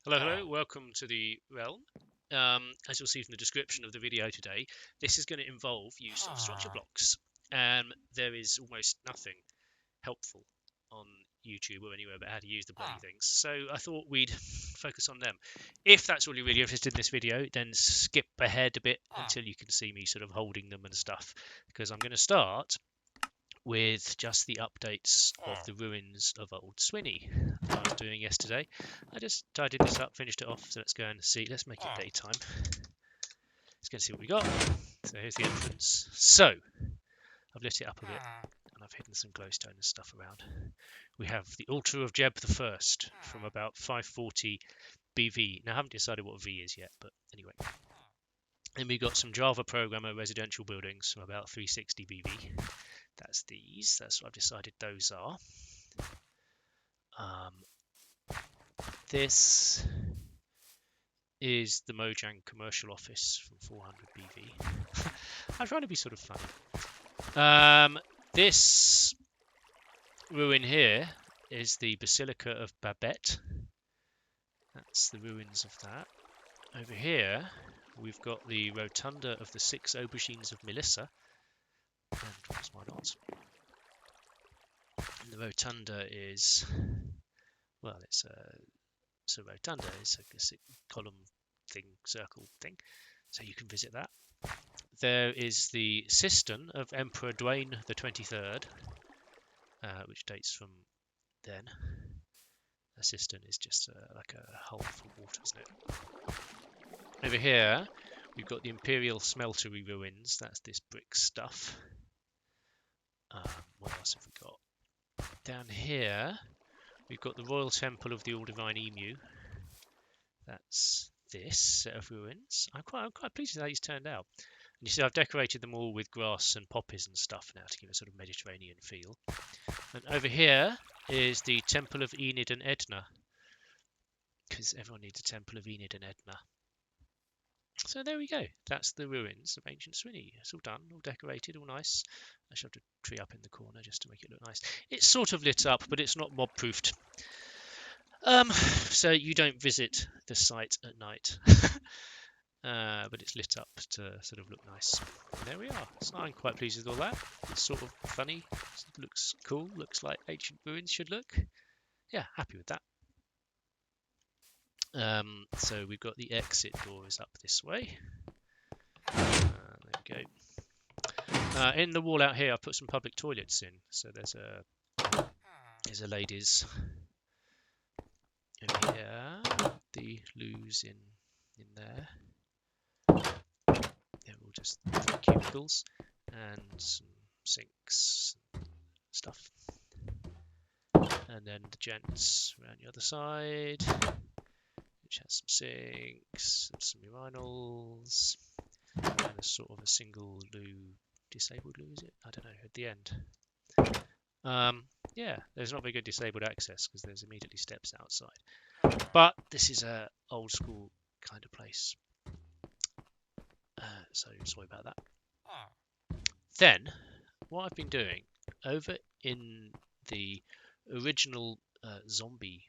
Hello, hello, welcome to the realm. As you'll see from the description of the video today, this is going to involve use of structure blocks. There is almost nothing helpful on YouTube or anywhere about how to use the bloody things, so I thought we'd focus on them. If that's all you're really interested in this video, then skip ahead a bit until you can see me sort of holding them and stuff, because I'm going to start with just the updates of the ruins of Old Swinny that I was doing yesterday. I just tidied this up, finished it off, so let's go and see. Let's make it daytime. Let's go and see what we got. So here's the entrance. So, I've lit it up a bit, and I've hidden some glowstone and stuff around. We have the Altar of Jeb the First from about 540 BV. Now, I haven't decided what V is yet, but anyway. Then we got some Java Programmer residential buildings from about 360 BV. That's these. That's what I've decided those are. This is the Mojang commercial office from 400 BV. I'm trying to be sort of funny. This ruin here is the Basilica of Babette. That's the ruins of that. Over here, we've got the Rotunda of the Six Aubergines of Melissa. And why not? And the Rotunda is, well, it's a rotunda. It's a column thing, circle thing. So you can visit that. There is the cistern of Emperor Dwayne the 23rd, which dates from then. A cistern is just like a hole for water, isn't it? Over here, we've got the Imperial Smeltery ruins. That's this brick stuff. What else have we got? Down here, we've got the Royal Temple of the All Divine Emu. That's this set of ruins. I'm quite pleased with how these turned out. And you see, I've decorated them all with grass and poppies and stuff now to give a sort of Mediterranean feel. And over here is the Temple of Enid and Edna, because everyone needs a Temple of Enid and Edna. So there we go. That's the ruins of ancient Swinny. It's all done, all decorated, all nice. I shoved a tree up in the corner just to make it look nice. It's sort of lit up, but it's not mob-proofed. So you don't visit the site at night. But it's lit up to sort of look nice. And there we are. So I'm quite pleased with all that. It's sort of funny. It looks cool. Looks like ancient ruins should look. Yeah, happy with that. So we've got the exit door is up this way. There we go. In the wall out here, I've put some public toilets in. So there's a ladies over here. The loos in there. They're all just cubicles and some sinks and stuff. And then the gents around the other side, which has some sinks and some urinals and a sort of a single loo, disabled loo, is it? I don't know, at the end. Yeah, there's not very good disabled access because there's immediately steps outside. But this is a old school kind of place. So sorry about that. Then, what I've been doing over in the original zombie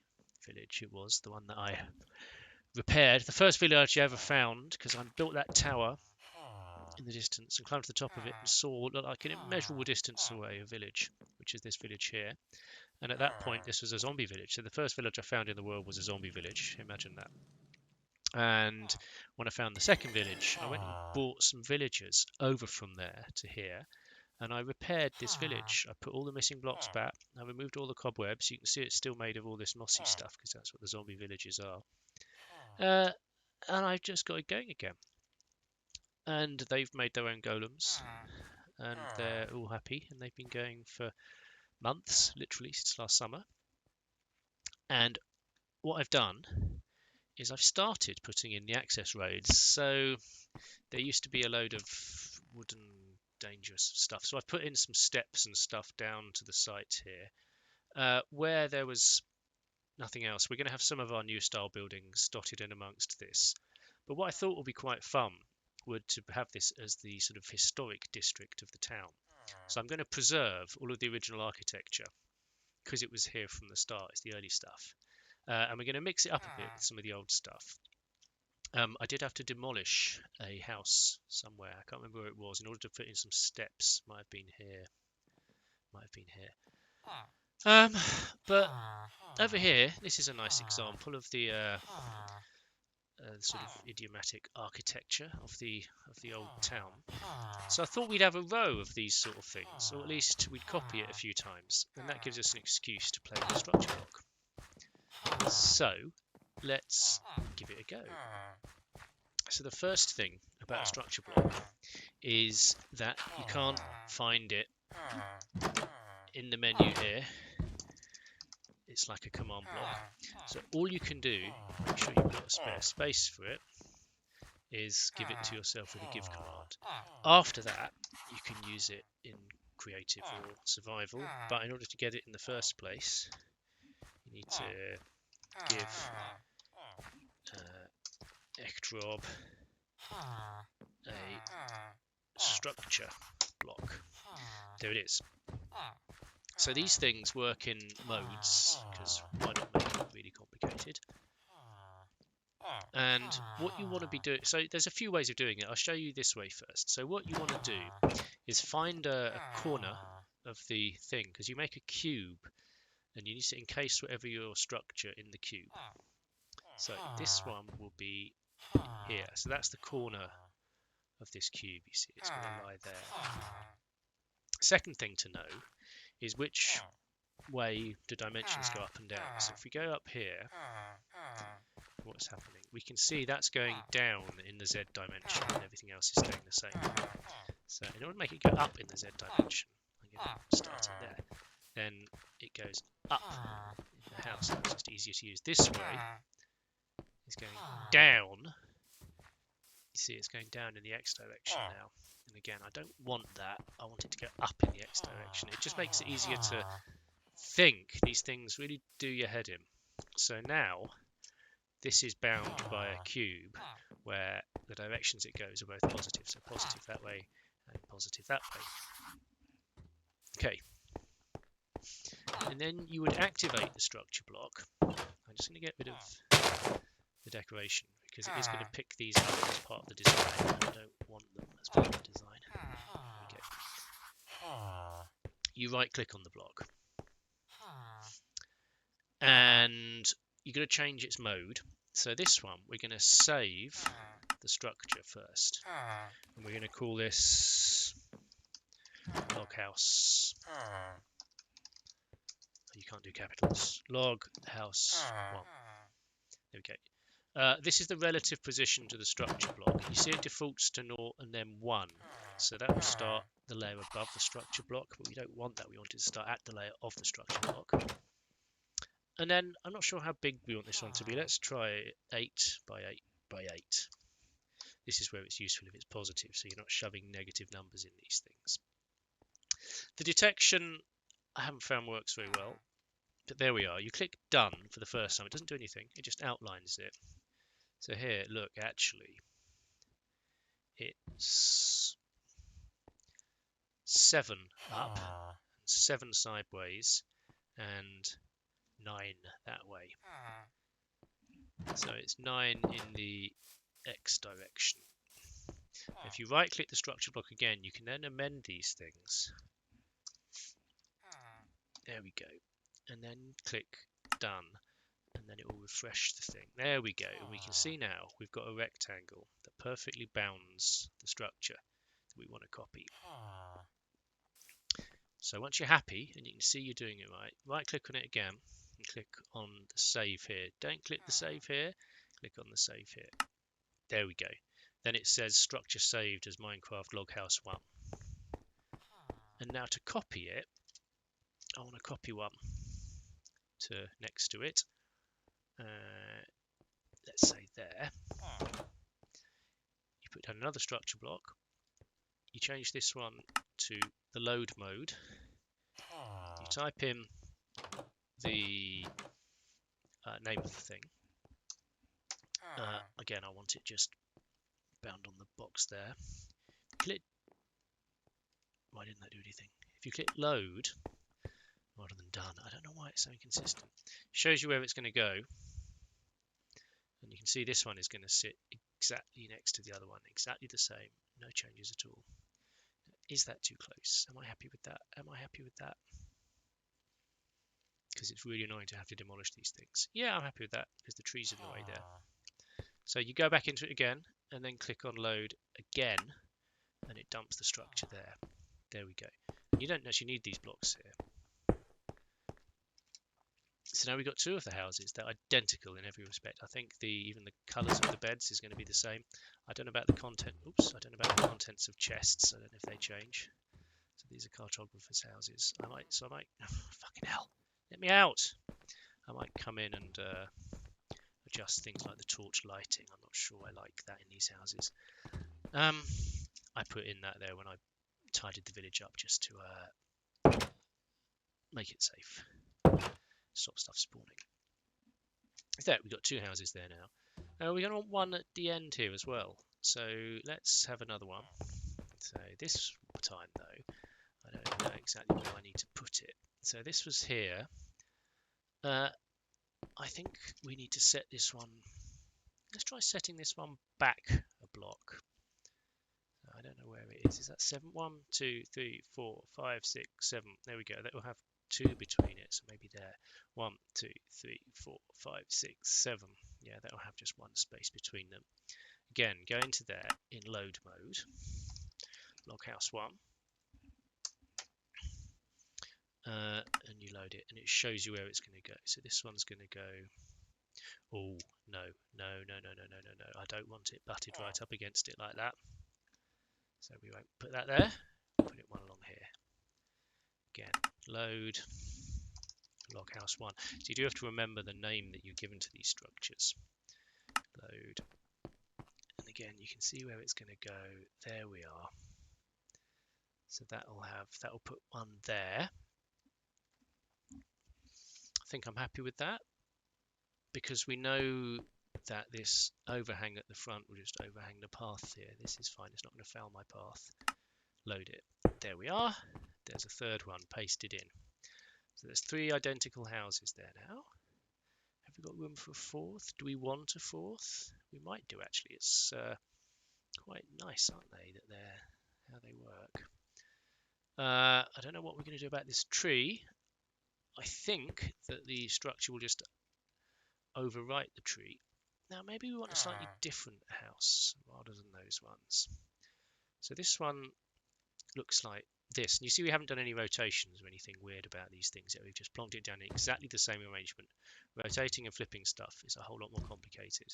village, it was the one that I repaired, the first village I ever found, because I built that tower in the distance and climbed to the top of it and saw what looked like an immeasurable distance away a village, which is this village here. And at that point, this was a zombie village. So the first village I found in the world was a zombie village. Imagine that. And when I found the second village, I went and bought some villagers over from there to here. And I repaired this village. I put all the missing blocks back. I removed all the cobwebs. You can see it's still made of all this mossy stuff because that's what the zombie villages are. And I've just got it going again. And they've made their own golems. And they're all happy. And they've been going for months, literally, since last summer. And what I've done is I've started putting in the access roads. So there used to be a load of wooden dangerous stuff. So I've put in some steps and stuff down to the site here. Where there was nothing else, we're going to have some of our new style buildings dotted in amongst this. But what I thought would be quite fun would to have this as the sort of historic district of the town. So I'm going to preserve all of the original architecture because it was here from the start. It's the early stuff. And we're going to mix it up a bit with some of the old stuff. I did have to demolish a house somewhere. I can't remember where it was in order to put in some steps. Might have been here. Might have been here. But over here, this is a nice example of the sort of idiomatic architecture of the old town. So I thought we'd have a row of these sort of things, or at least we'd copy it a few times, and that gives us an excuse to play with the structure block. So let's give it a go. So the first thing about a structure block is that you can't find it in the menu here. It's like a command block. So all you can do, make sure you've got a spare space for it, is give it to yourself with a give command. After that, you can use it in creative or survival, but in order to get it in the first place, you need to give ectrob a structure block. There it is. So these things work in modes, because why not make it really complicated? And what you want to be doing, so there's a few ways of doing it. I'll show you this way first. So what you want to do is find a corner of the thing, because you make a cube and you need to encase whatever your structure in the cube. So this one will be here. So that's the corner of this cube. You see, it's going to lie there. Second thing to know is which way the dimensions go up and down. So if we go up here, what's happening? We can see that's going down in the Z dimension and everything else is staying the same. So in order to make it go up in the Z dimension, I'm going to start it there. Then it goes up in the house. It's just easier to use. This way is going down. You see it's going down in the X direction now. And again, I don't want that. I want it to go up in the X direction. It just makes it easier to think. These things really do your head in. So now this is bound by a cube where the directions it goes are both positive. So positive that way and positive that way. Okay. And then you would activate the structure block. I'm just going to get rid of the decoration because it is going to pick these up as part of the design. I don't want them as part of the design. Okay. You right click on the block. And you're going to change its mode. So this one, we're going to save the structure first. And we're going to call this log house. You can't do capitals. Log house 1. There we go. This is the relative position to the structure block. You see it defaults to 0 and then 1. So that will start the layer above the structure block, but we don't want that. We want it to start at the layer of the structure block. And then I'm not sure how big we want this one to be. Let's try 8 by 8 by 8. This is where it's useful if it's positive, so you're not shoving negative numbers in these things. The detection I haven't found works very well, but there we are. You click done for the first time. It doesn't do anything. It just outlines it. So here, look, actually, it's 7 up, 7 sideways, and 9 that way. So it's 9 in the X direction. If you right click the structure block again, you can then amend these things. There we go. And then click done, and then it will refresh the thing. There we go. And we can see now we've got a rectangle that perfectly bounds the structure that we want to copy. So once you're happy and you can see you're doing it right click on it again and click on the save here. Don't click the save here, click on the save here. There we go. Then it says structure saved as Minecraft Loghouse 1. And now to copy it, I want to copy one to next to it. Let's say there. You put down another structure block. You change this one to the load mode. You type in the name of the thing. Again, I want it just bound on the box there. Click. Why didn't that do anything? If you click load, rather than done. I don't know why it's so inconsistent. Shows you where it's going to go. And you can see this one is going to sit exactly next to the other one. Exactly the same. No changes at all. Is that too close? Am I happy with that? Am I happy with that? Because it's really annoying to have to demolish these things. Yeah, I'm happy with that because the tree's in the way there. So you go back into it again and then click on load again and it dumps the structure there. There we go. You don't actually need these blocks here. So now we've got two of the houses. They're identical in every respect. I think even the colours of the beds is going to be the same. I don't know about the content. Oops, I don't know about the contents of chests. I don't know if they change. So these are cartographers' houses. I might. Fucking hell! Let me out! I might come in and adjust things like the torch lighting. I'm not sure I like that in these houses. I put in that there when I tidied the village up just to make it safe. Stop stuff spawning. There, we've got two houses there now. We're going to want one at the end here as well. So let's have another one. So this time though, I don't know exactly where I need to put it. So this was here. I think we need to set this one. Let's try setting this one back a block. I don't know where it is. Is that 7? 1, 2, 3, 4, 5, 6, 7. There we go. That will have 2 between it. So maybe there. 1, 2, 3, 4, 5, 6, 7. Yeah, that will have just one space between them. Again, go into there in load mode. Loghouse 1. And you load it. And it shows you where it's going to go. So this one's going to go. Oh, no. I don't want it butted right up against it like that. So we won't put that there. Put it one along here. Again, load, loghouse 1. So you do have to remember the name that you've given to these structures. Load. And again, you can see where it's going to go. There we are. So that'll put one there. I think I'm happy with that because we know that this overhang at the front will just overhang the path here. This is fine. It's not going to foul my path. Load it. There we are. There's a third one pasted in. So there's 3 identical houses there now. Have we got room for a fourth? Do we want a fourth? We might do actually. It's quite nice, aren't they? That they're how they work. I don't know what we're going to do about this tree. I think that the structure will just overwrite the tree. Now maybe we want a slightly different house rather than those ones. So this one looks like this. And you see we haven't done any rotations or anything weird about these things yet. We've just plonked it down in exactly the same arrangement. Rotating and flipping stuff is a whole lot more complicated.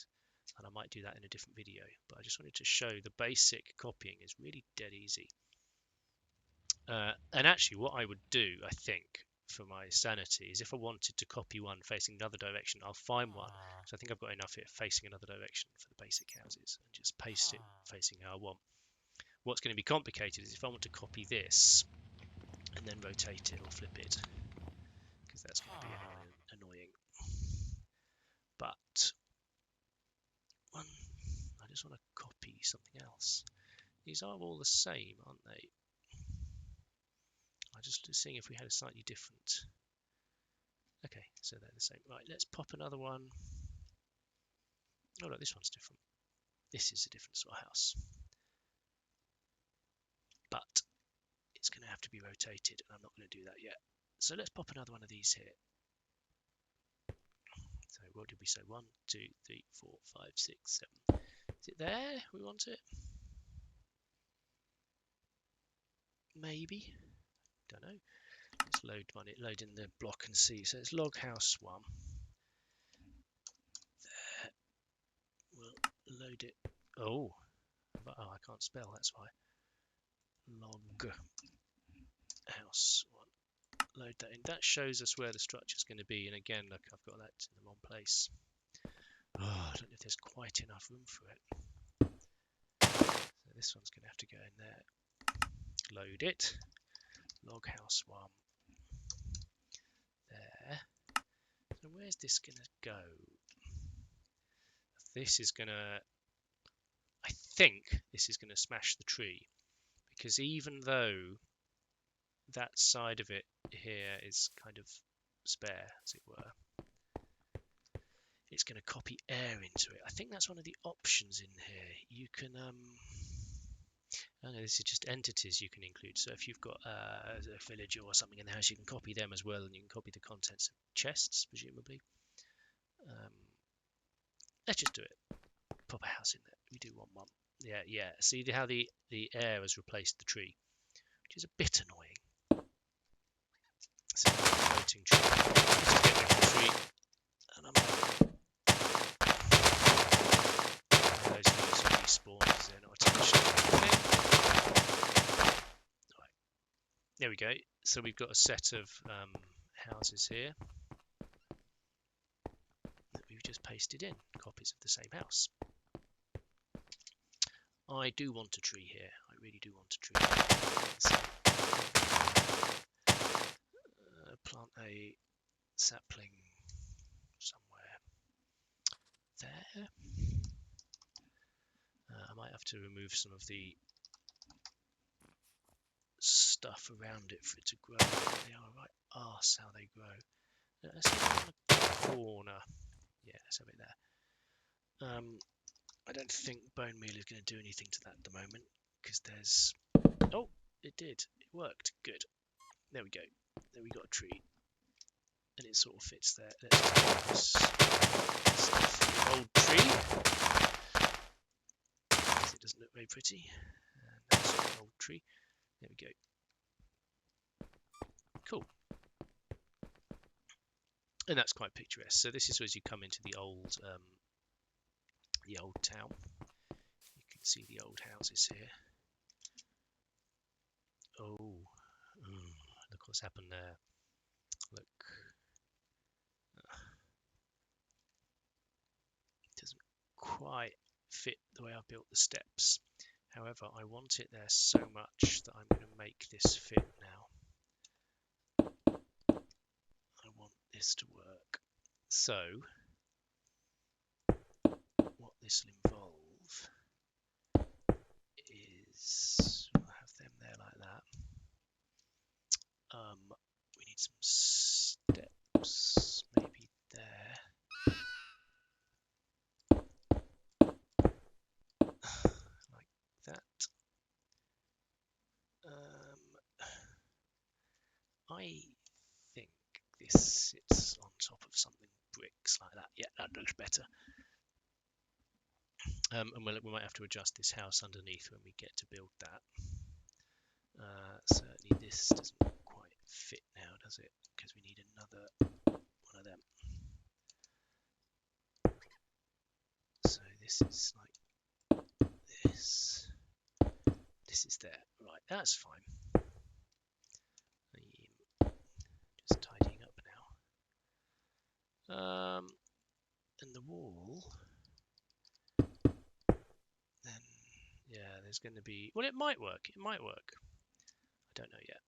And I might do that in a different video. But I just wanted to show the basic copying is really dead easy. And actually what I would do, I think, for my sanity is if I wanted to copy one facing another direction, I'll find one. So I think I've got enough here facing another direction for the basic houses and just paste it facing how I want. What's going to be complicated is if I want to copy this and then rotate it or flip it, because that's going to be annoying. But I just want to copy something else. These are all the same, aren't they? I'm just seeing if we had a slightly different. Okay, so they're the same. Right, let's pop another one. Oh, no, this one's different. This is a different sort of house. But it's going to have to be rotated, and I'm not going to do that yet. So let's pop another one of these here. So what did we say? 1, 2, 3, 4, 5, 6, 7. Is it there? We want it? Maybe. Don't know. Let's load in the block and see. So it's log house 1. There. We'll load it. Oh, I can't spell. That's why. Log house 1. Load that in. That shows us where the structure is going to be. And again, look, I've got that in the wrong place. Oh, I don't know if there's quite enough room for it. So this one's going to have to go in there. Load it. Log house 1. There. So where's this going to go? This is going to, I think this is going to smash the tree, because even though that side of it here is kind of spare, as it were. It's going to copy air into it. I think that's one of the options in here. You can, this is just entities you can include. So if you've got a villager or something in the house, you can copy them as well, and you can copy the contents of chests, presumably. Let's just do it. Pop a house in there. We do 1-1. Yeah. See how the air has replaced the tree, which is a bit annoying. So floating tree. Just get rid of the tree, and I'm those leaves will respawn because they're not attached to anything. Right. There we go. So we've got a set of houses here that we've just pasted in, copies of the same house. I do want a tree here. I really do want a tree. So, plant a sapling somewhere there. I might have to remove some of the stuff around it for it to grow. They are right arse how they grow. Let's have it on the corner. Yeah, let's have it there. I don't think bone meal is going to do anything to that at the moment because there's... Oh, it did. It worked. Good. There we go. There we got a tree. And it sort of fits there. Let's take this stuff from the old tree. Because it doesn't look very pretty. And that's an old tree. There we go. Cool. And that's quite picturesque. So this is as you come into the old town. You can see the old houses here. Oh, look what's happened there. Look. It doesn't quite fit the way I've built the steps. However, I want it there so much that I'm going to make this fit now. I want this to work. So, what this will involve is, we'll have them there like that. We need some steps, maybe there. Like that. I think this sits on top of something bricks like that. Yeah, that looks better. And we might have to adjust this house underneath when we get to build that. Certainly this doesn't quite fit now, does it? Because we need another one of them. So this is like this. This is there. Right, that's fine. Just tidying up now. And the wall, then, yeah, there's going to be... Well, it might work. It might work. I don't know yet.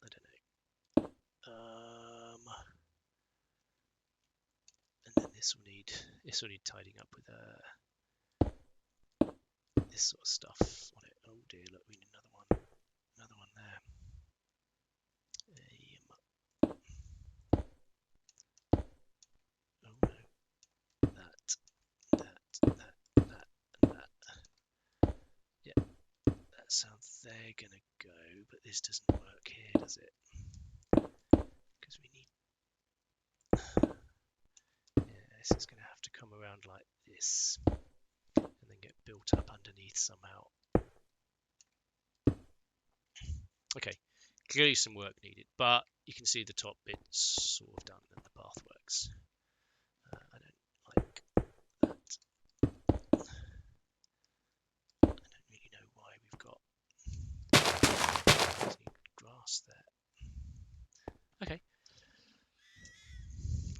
I don't know. And then this will need tidying up with this sort of stuff on it. Oh dear, look, we need another one there. Oh no, that, and that. Yeah, that's how they're gonna go, but this doesn't work here, does it? Because we need... Yeah, this is gonna have to come around like this. And then get built up underneath somehow. Okay, clearly some work needed, but you can see the top bit's sort of done and the path works. I don't like that. I don't really know why we've got grass there. Okay,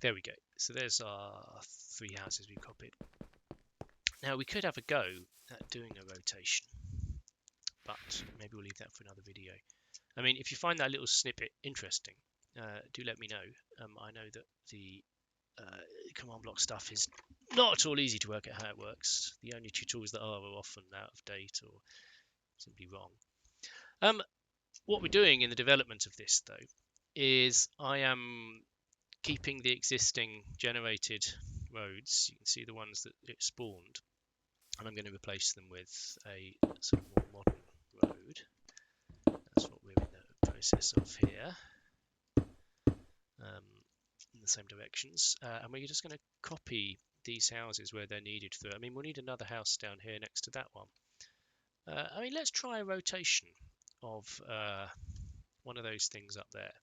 there we go. So there's our 3 houses we've copied. Now we could have a go at doing a rotation, but maybe we'll leave that for another video. I mean, if you find that little snippet interesting, do let me know. I know that the command block stuff is not at all easy to work out how it works. The only tutorials that are often out of date or simply wrong. What we're doing in the development of this, though, is I am keeping the existing generated roads. You can see the ones that it spawned, and I'm going to replace them with a sort of more modern road. That's what we're in the process of here, in the same directions. And we're just going to copy these houses where they're needed through. I mean, we'll need another house down here next to that one. I mean, let's try a rotation of one of those things up there.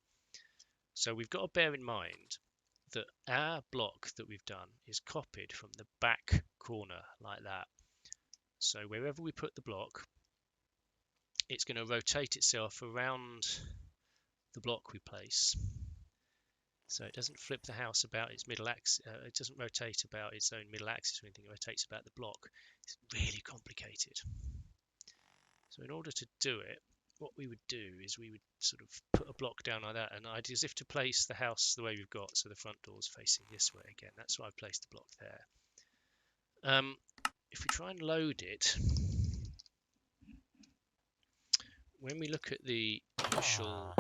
So we've got to bear in mind that our block that we've done is copied from the back corner like that. So wherever we put the block, it's going to rotate itself around the block we place. So it doesn't flip the house about its middle axis. It doesn't rotate about its own middle axis or anything. It rotates about the block. It's really complicated. So in order to do it, what we would do is we would sort of put a block down like that, and I'd as if to place the house the way we've got, so the front door's facing this way again. That's why I've placed the block there. If we try and load it, when we look at the initial,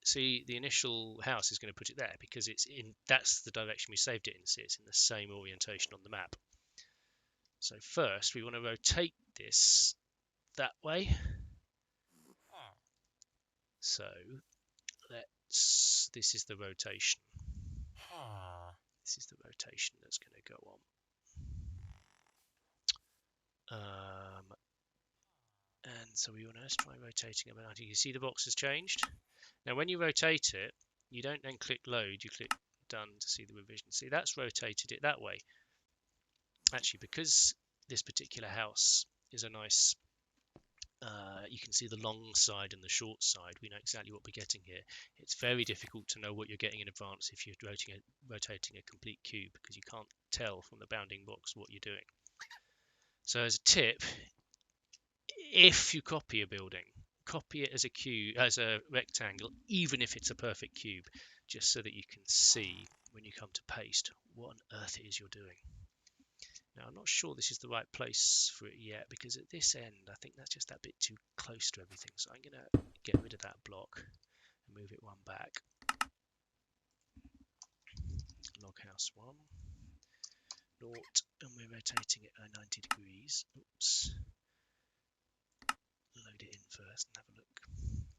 see the initial house is going to put it there because it's in. That's the direction we saved it in. See, it's in the same orientation on the map. So first we want to rotate this that way. So this is the rotation. This is the rotation that's going to go on. And so we want to try rotating it around. You can see the box has changed. Now when you rotate it, you don't then click load, you click done to see the revision. See, that's rotated it that way. Actually, because this particular house is a nice, you can see the long side and the short side. We know exactly what we're getting here. It's very difficult to know what you're getting in advance if you're rotating a complete cube, because you can't tell from the bounding box what you're doing. So as a tip, if you copy a building, copy it as a cube, as a rectangle, even if it's a perfect cube, just so that you can see when you come to paste what on earth it is you're doing. Now, I'm not sure this is the right place for it yet, because at this end, I think that's just that bit too close to everything. So I'm going to get rid of that block and move it one back. Log house 1, naught, and we're rotating it at 90 degrees. Oops. Load it in first and have a look.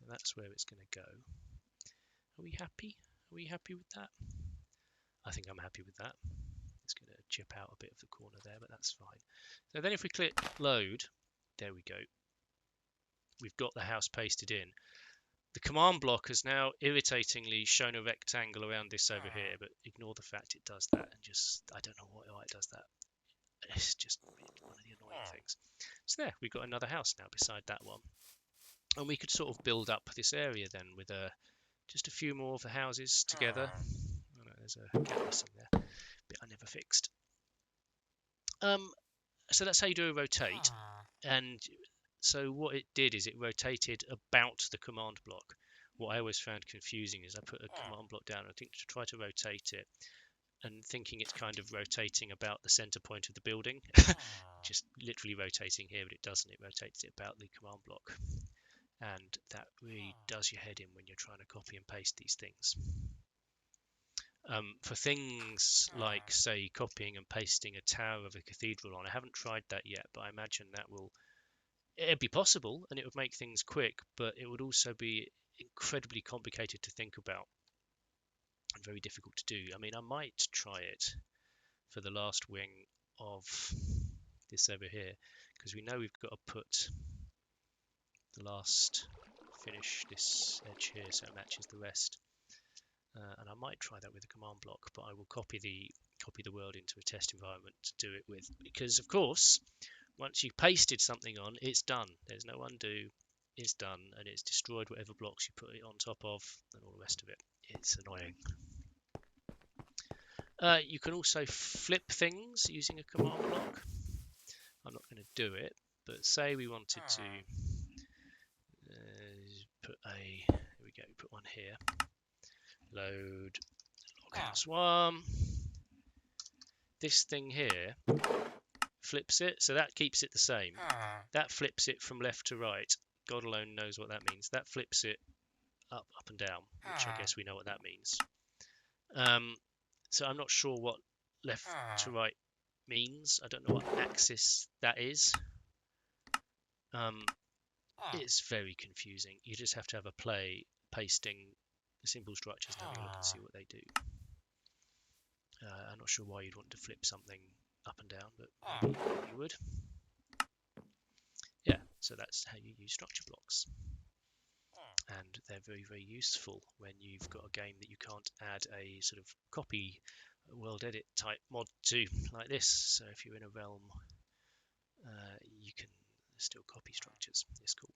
And that's where it's going to go. Are we happy? Are we happy with that? I think I'm happy with that. It's going to chip out a bit of the corner there, but that's fine. So then if we click load, there we go. We've got the house pasted in. The command block has now irritatingly shown a rectangle around this over here, but ignore the fact it does that, and just, I don't know why it does that. It's just one of the annoying things. So there, we've got another house now beside that one. And we could sort of build up this area then with just a few more of the houses together. Oh no, there's a gap missing there, bit I never fixed. So that's how you do a rotate. And so what it did is it rotated about the command block. What I always found confusing is I put a command block down, I think, to try to rotate it, and thinking it's kind of rotating about the center point of the building. Just literally rotating here, but it doesn't. It rotates it about the command block. And that really does your head in when you're trying to copy and paste these things. For things like, say, copying and pasting a tower of a cathedral on, I haven't tried that yet, but I imagine that it'd be possible and it would make things quick, but it would also be incredibly complicated to think about and very difficult to do. I mean, I might try it for the last wing of this over here, because we know we've got to put the last finish this edge here so it matches the rest. And I might try that with a command block, but I will copy the world into a test environment to do it with, because of course once you've pasted something on, it's done. There's no undo. It's done, and it's destroyed whatever blocks you put it on top of and all the rest of it. It's annoying. You can also flip things using a command block. I'm not going to do it, but say we wanted to put one here. Load loghouse 1. This thing here flips it, so that keeps it the same. That flips it from left to right. God alone knows what that means. That flips it up, up and down, which I guess we know what that means. So I'm not sure what left to right means. I don't know what axis that is. It's very confusing. You just have to have a play pasting the simple structures and having a look and see what they do. I'm not sure why you'd want to flip something up and down, but maybe you would. Yeah, so that's how you use structure blocks. And they're very, very useful when you've got a game that you can't add a sort of copy world edit type mod to, like this. So if you're in a realm, you can still copy structures. It's cool.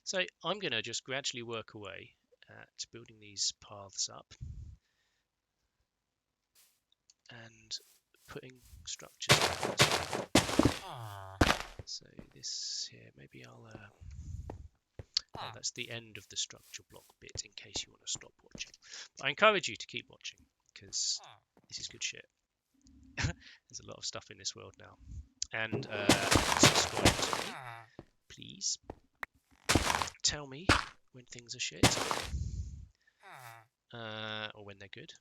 So I'm going to just gradually work away at building these paths up and putting structures in. So this here, maybe I'll that's the end of the structure block bit in case you want to stop watching. But I encourage you to keep watching because this is good shit. There's a lot of stuff in this world now. And subscribe to me, please. Tell me when things are shit or when they're good.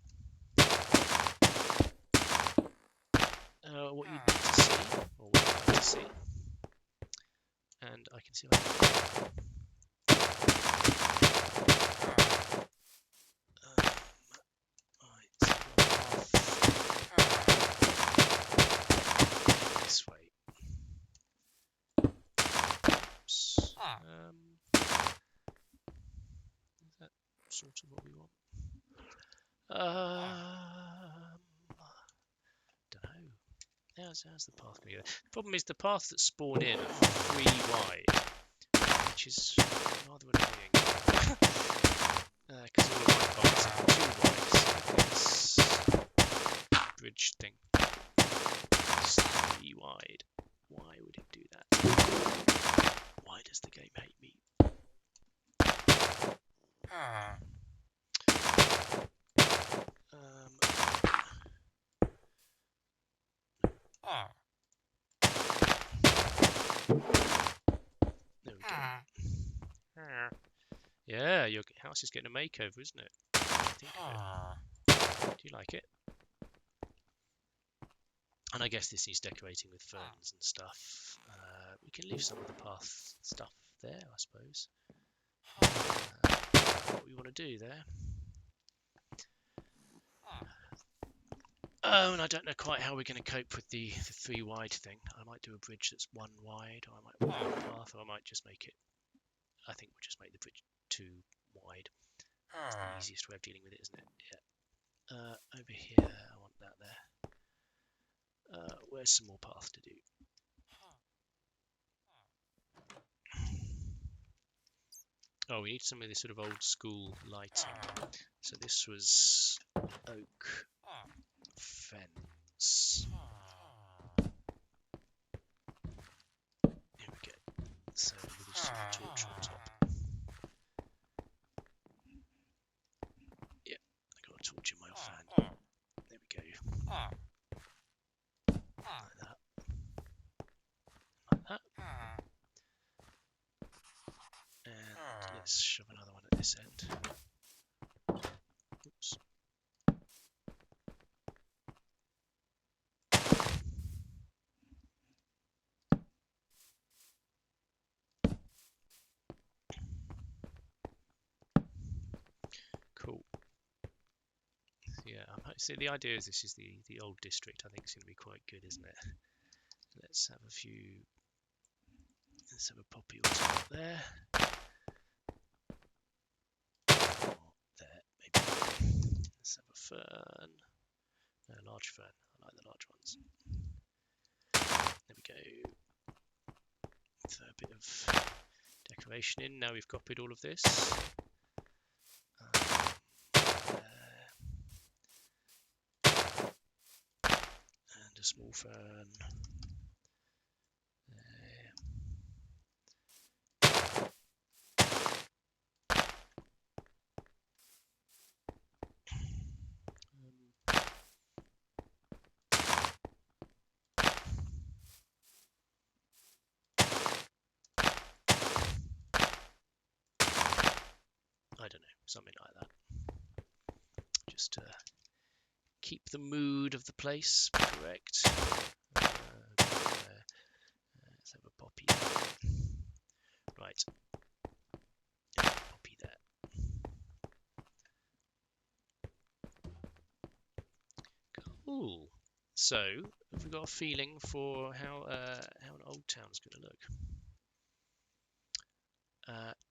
What you need to see or what you'd like to see. And I can see what this way. Oops. Is that sort of what we want? Don't know. How's the path going to go? The problem is the paths that spawn in are 3 wide, which is rather annoying. Because all of my paths are 2 wide. So this bridge thing is 3 wide. Why would it do that? Why does the game hate me? There we go. Yeah, your house is getting a makeover, isn't it? What do you think of it? Do you like it? And I guess this needs decorating with ferns and stuff. We can leave some of the path stuff there, I suppose. What we want to do there. Oh, and I don't know quite how we're going to cope with the 3 wide thing. I might do a bridge that's 1 wide, or I might walk the path, or I might just make it. I think we'll just make the bridge 2 wide. It's the easiest way of dealing with it, isn't it? Yeah. Over here, I want that there. Where's some more path to do? Oh, we need some of this sort of old school lighting. So this was oak fence. Here we go. So a little sort of torch on top. Yeah, I got a torch in my offhand. There we go. Like that. Like that. And let's shove another one at this end. Oops. Cool. Yeah, so the idea is this is the old district. I think it's going to be quite good, isn't it? Let's have a few. Let's have a poppy or two up there. Or there, maybe. Let's have a fern. No, a large fern. I like the large ones. There we go. Throw a bit of decoration in. Now we've copied all of this. And a small fern. just to keep the mood of the place correct. Let's have a poppy there. Right. Poppy there. Cool. So, have we got a feeling for how an old town's going to look?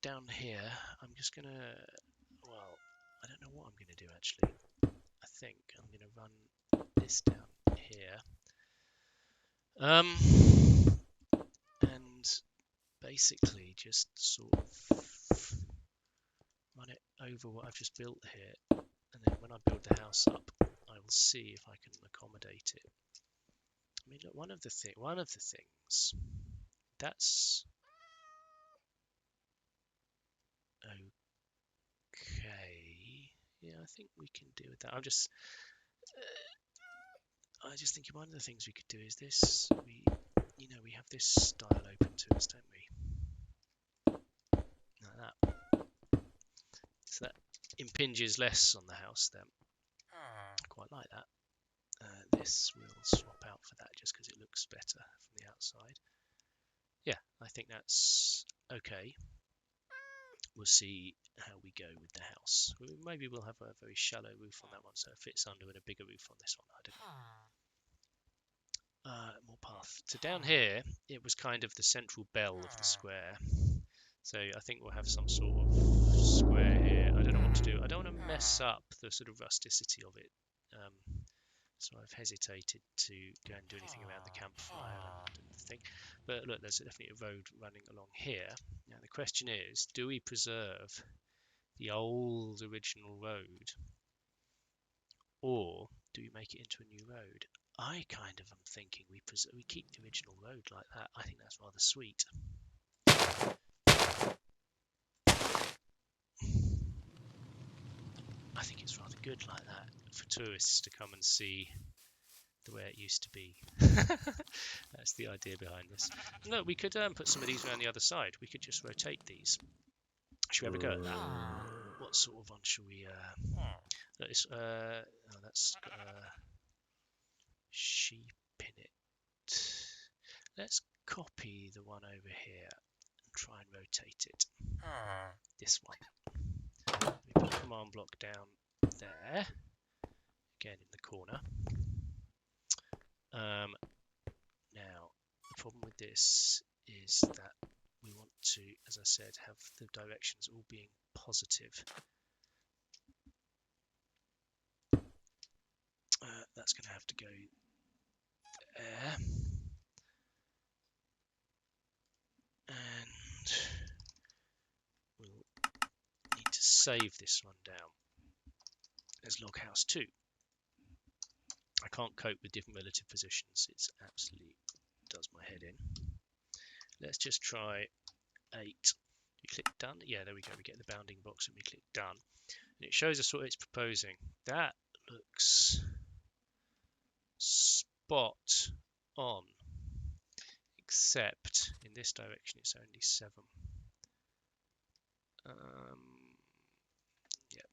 Down here, I'm just going to, well, I don't know what I'm going to do actually. I think I'm going to run this down here. And basically just sort of run it over what I've just built here. And then when I build the house up, I will see if I can accommodate it. I mean, look, one of the things that's okay. Yeah, I think we can deal with that. I just think one of the things we could do is this. We have this style open to us, don't we? Like that. So that impinges less on the house then. I quite like that. This will swap out for that just because it looks better from the outside. Yeah, I think that's okay. We'll see how we go with the house. Maybe we'll have a very shallow roof on that one so it fits under and a bigger roof on this one. I don't know. More path. So down here, it was kind of the central bell of the square. So I think we'll have some sort of square here. I don't know what to do. I don't want to mess up the sort of rusticity of it. So I've hesitated to go and do anything around the campfire and the thing. But look, there's definitely a road running along here. Now the question is, do we preserve the old original road, or do we make it into a new road? I kind of am thinking we keep the original road like that. I think that's rather sweet. I think it's rather good like that for tourists to come and see the way it used to be. That's the idea behind this. No, we could put some of these around the other side. We could just rotate these. Should we have a go at that? What sort of one should we? That's got sheep in it. Let's copy the one over here and try and rotate it. This one. We put a command block down there, again in the corner. Now, the problem with this is that we want to, as I said, have the directions all being positive. That's going to have to go there. And we'll need to save this one down as loghouse 2. I can't cope with different relative positions. It's absolutely does my head in. Let's just try 8. We click done. Yeah, there we go. We get the bounding box and we click done. And it shows us what it's proposing. That looks spot on. Except in this direction it's only 7. Yeah.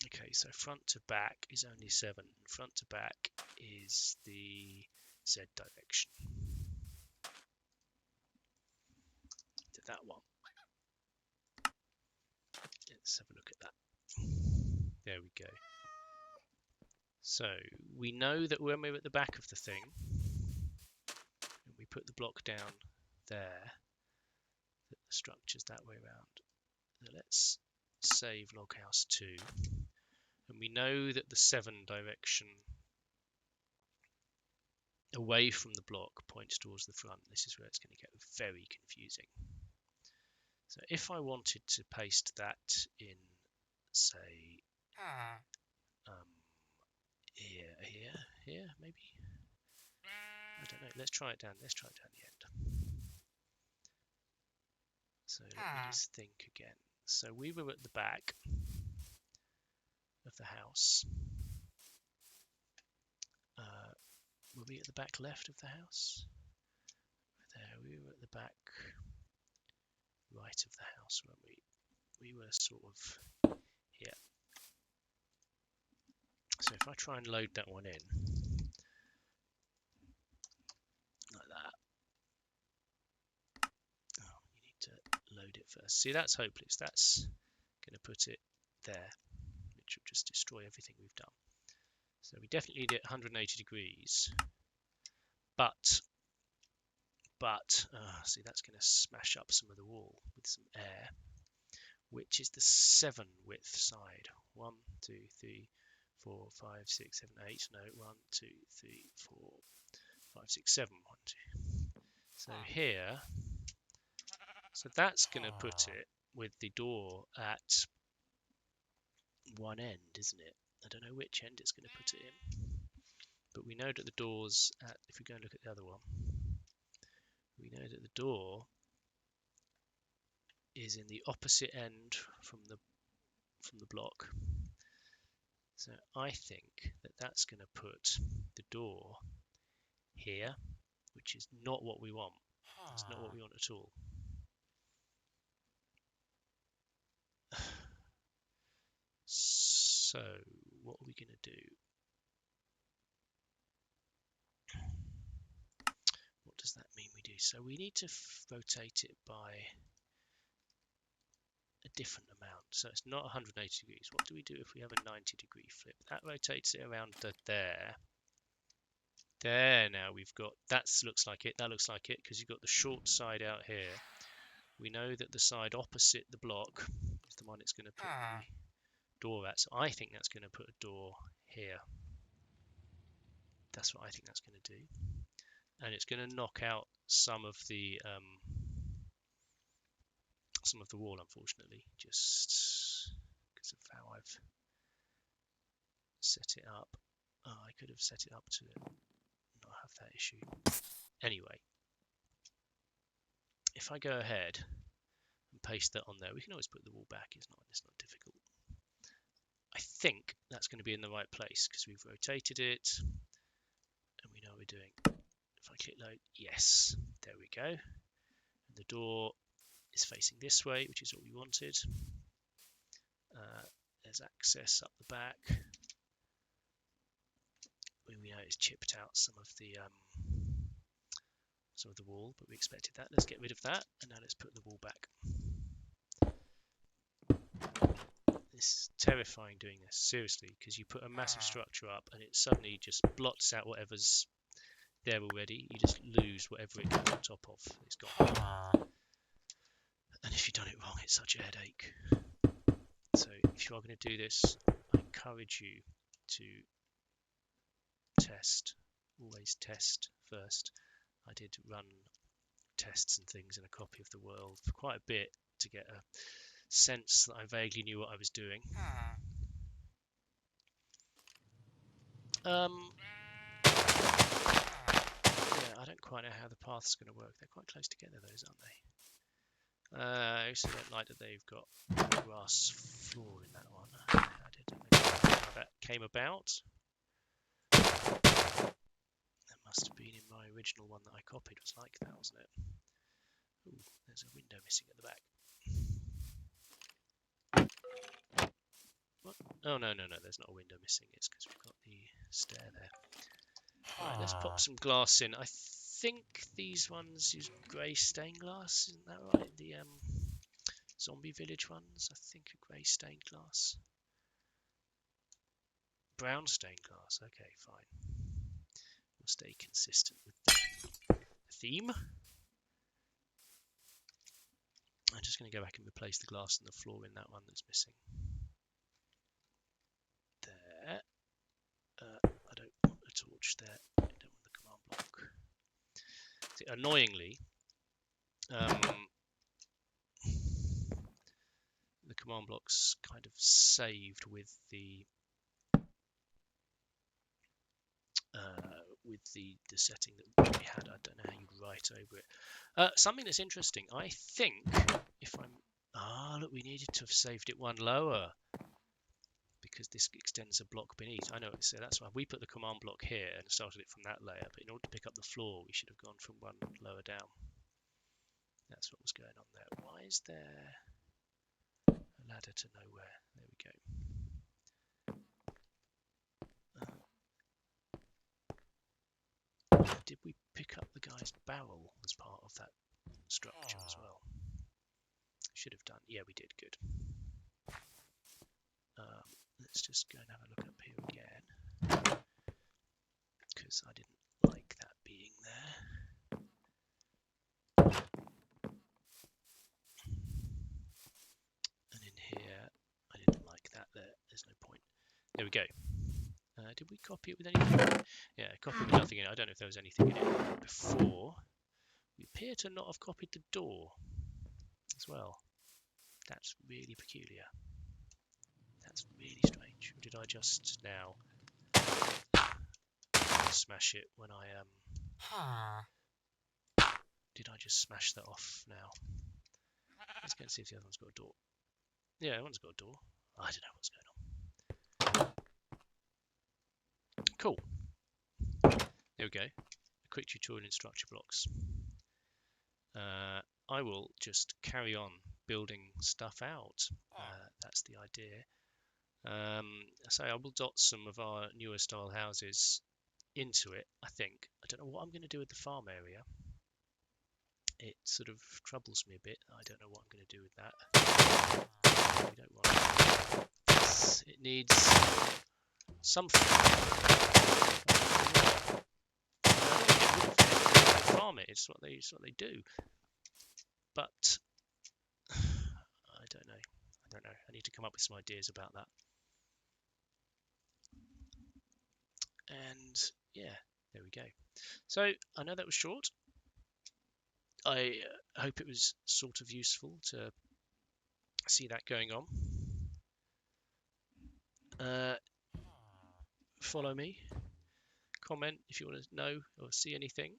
Okay, so front to back is only 7. Front to back is the Z direction. To that one. Let's have a look at that. There we go. So we know that when we're at the back of the thing, and we put the block down there, that the structure's that way around. So let's save loghouse 2. And we know that the 7 direction away from the block points towards the front. This is where it's going to get very confusing. So if I wanted to paste that in, say, here, maybe? I don't know. Let's try it down. Let's try it down the end. So let me just think again. So we were at the back of the house. Were we at the back left of the house? There, we were at the back right of the house, weren't we? We were sort of here. So if I try and load that one in, like that. Oh, you need to load it first. See, that's hopeless. That's going to put it there, which will just destroy everything we've done. So we definitely need it 180 degrees. But see, that's going to smash up some of the wall with some air. Which is the 7 width side? 1, 2, 3, 4, 5, 6, 7, 8. No, 1, 2, 3, 4, 5, 6, 7. 1, 2. So here, so that's going to put it with the door at one end, isn't it? I don't know which end it's going to put it in, but we know that the door's at, if we go and look at the other one, we know that the door is in the opposite end from the block. So I think that that's going to put the door here, which is not what we want. It's not what we want at all. So what are we going to do? What does that mean we do? So we need to rotate it by a different amount. So it's not 180 degrees. What do we do if we have a 90-degree flip? That rotates it around there. There, now we've got, that looks like it, that looks like it, because you've got the short side out here. We know that the side opposite the block is the one it's going to put the door at. So I think that's going to put a door here. That's what I think that's going to do. And it's going to knock out some of the wall, unfortunately, just because of how I've set it up. Oh, I could have set it up to not have that issue. Anyway, if I go ahead and paste that on there, we can always put the wall back. It's not difficult. I think that's going to be in the right place because we've rotated it and we know what we're doing. If I click load, yes, there we go. And the door is facing this way, which is what we wanted. There's access up the back. We know it's chipped out some of the wall, but we expected that. Let's get rid of that, and now let's put the wall back. This is terrifying doing this, seriously, because you put a massive structure up and it suddenly just blots out whatever's there already. You just lose whatever it goes on top of. It's gone. And if you've done it wrong, it's such a headache. So if you are going to do this, I encourage you to test. Always test first. I did run tests and things in a copy of the world for quite a bit to get a sense that I vaguely knew what I was doing. Yeah, I don't quite know how the path's going to work. They're quite close together, those, aren't they? I also don't like that they've got grass floor in that one. I don't know how that came about. That must have been in my original one that I copied. Was like that, wasn't it? Ooh, there's a window missing at the back. What? Oh, no, there's not a window missing. It's because we've got the stair there. Right, let's pop some glass in. I think these ones use grey stained glass, isn't that right? The zombie village ones, I think, are grey stained glass. Brown stained glass, okay, fine. We'll stay consistent with the theme. I'm just going to go back and replace the glass on the floor in that one that's missing. There. I don't want a torch there. I don't want the command block. See, annoyingly, the command block's kind of saved with the setting that we had. I don't know how you'd write over it. Something that's interesting, I think, if I'm... look, we needed to have saved it one lower because this extends a block beneath. I know, so that's why we put the command block here and started it from that layer, but in order to pick up the floor, we should have gone from one lower down. That's what was going on there. Why is there a ladder to nowhere? There we go. Did we pick up the guy's barrel as part of that structure as well? Should have done. Yeah, we did. Good. Let's just go and have a look up here again, because I didn't like that being there. And in here, I didn't like that there. There's no point. There we go. Did we copy it with anything? Yeah, copy with nothing in it. I don't know if there was anything in it before. We appear to not have copied the door as well. That's really peculiar. That's really strange. Or did I just now smash it when I did I just smash that off now? Let's go and see if the other one's got a door. Yeah, one's got a door. I don't know what's going on. Cool. There we go. A quick tutorial in structure blocks. I will just carry on building stuff out. That's the idea. So I will dot some of our newer style houses into it, I think. I don't know what I'm going to do with the farm area. It sort of troubles me a bit. I don't know what I'm going to do with that. We don't want it. It needs something. I don't get rid of it. Farm it. It's what they do. But I don't know. I need to come up with some ideas about that. And yeah, there we go. So I know that was short. I hope it was sort of useful to see that going on. Follow me. Comment if you want to know or see anything.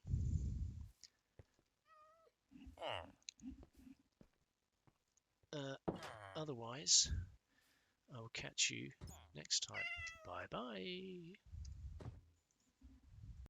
Otherwise, I will catch you next time. Bye bye.